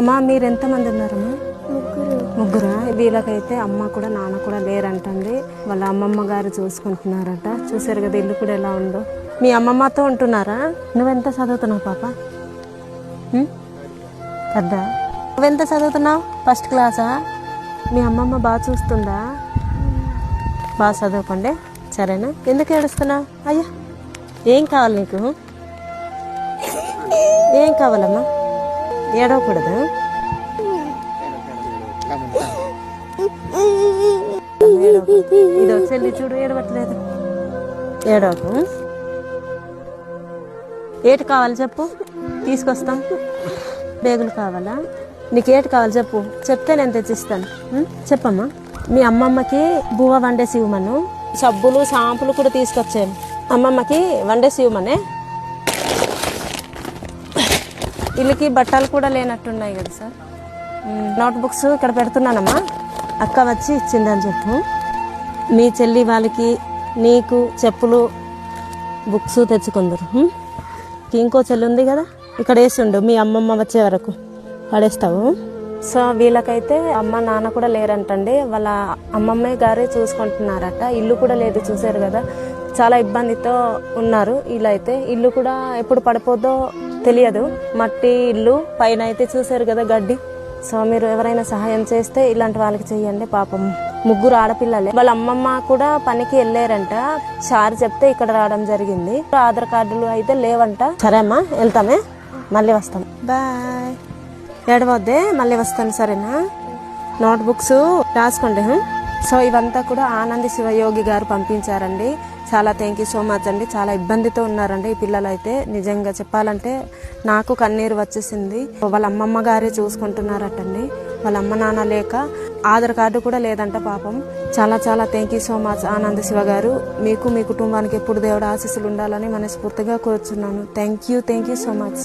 అమ్మా మీరు ఎంతమంది ఉన్నారమ్మా? ముగ్గురు. ముగ్గురా? వీళ్ళకైతే అమ్మ కూడా నాన్న కూడా లేరంటండి. వాళ్ళ అమ్మమ్మ గారు చూసుకుంటున్నారట. చూసారు కదా ఇల్లు కూడా ఎలా ఉందో. మీ అమ్మమ్మతో ఉంటున్నారా? నువ్వెంత చదువుతున్నావు పాప? పెద్ద. నువ్వెంత చదువుతున్నావు? ఫస్ట్ క్లాసా? మీ అమ్మమ్మ బాగా చూస్తుందా? బాగా చదువుకోండి సరేనా? ఎందుకు ఏడుస్తున్నావు? అయ్యా ఏం కావాలి నీకు? ఏం కావాలమ్మా? ఏడవకూడదు. ఇదో చెల్లి చూడు ఏడవట్లేదు. ఏడవకు. ఏటి కావాలి చెప్పు, తీసుకొస్తాం. బేగులు కావాలా? నీకు ఏటి కావాలి చెప్పు, చెప్తే నేను తెచ్చిస్తాను. చెప్పమ్మా. మీ అమ్మమ్మకి బువ్వ వండేసి ఇవ్వమను. సబ్బులు షాంపులు కూడా తీసుకొచ్చాను. అమ్మమ్మకి వండేసి ఇవ్వమనే. వీళ్ళకి బట్టలు కూడా లేనట్టున్నాయి కదా సార్. నోట్ బుక్స్ ఇక్కడ పెడుతున్నానమ్మా. అక్క వచ్చి ఇచ్చిందని చెప్పు. మీ చెల్లి వాళ్ళకి నీకు చెప్పులు బుక్స్ తెచ్చుకుందరు. ఇంకో చెల్లి ఉంది కదా, ఇక్కడ వేసిండు. మీ అమ్మమ్మ వచ్చే వరకు పడేస్తావు. సో వీళ్ళకైతే అమ్మ నాన్న కూడా లేరంటండి. వాళ్ళ అమ్మమ్మ గారే చూసుకుంటున్నారట. ఇల్లు కూడా లేదు, చూసారు కదా. చాలా ఇబ్బందితో ఉన్నారు. ఇల్లు అయితే ఇల్లు కూడా ఎప్పుడు పడిపోద్దో తెలియదు. మట్టి ఇల్లు, పైన అయితే చూసారు కదా గడ్డి. సో మీరు ఎవరైనా సహాయం చేస్తే ఇలాంటి వాళ్ళకి చెయ్యండి. పాపం ముగ్గురు ఆడపిల్లలే. వాళ్ళ అమ్మమ్మ కూడా పనికి వెళ్ళారంట. సార్ చెప్తే ఇక్కడ రావడం జరిగింది. ఆధార్ కార్డులు అయితే లేవంట. సరే అమ్మా వెళ్తామే, మళ్ళీ వస్తాం. బాయ్. ఏడవద్దే, మళ్ళీ వస్తాను సరేనా? నోట్ బుక్స్ రాసుకోండి. సో ఇవంతా కూడా ఆనంది శివయోగి గారు పంపించారండి. చాలా థ్యాంక్ యూ సో మచ్ అండి. చాలా ఇబ్బందితో ఉన్నారండి ఈ పిల్లలు అయితే. నిజంగా చెప్పాలంటే నాకు కన్నీరు వచ్చేసింది. వాళ్ళ అమ్మమ్మ గారే చూసుకుంటున్నారటండి. వాళ్ళ అమ్మ నాన్న లేక ఆధార్ కార్డు కూడా లేదంట పాపం. చాలా చాలా థ్యాంక్ యూ సో మచ్ ఆనంద శివ గారు. మీకు మీ కుటుంబానికి ఎప్పుడు దేవుడు ఆశీస్సులు ఉండాలని మనస్ఫూర్తిగా కోరుచున్నాను. Thank you so much.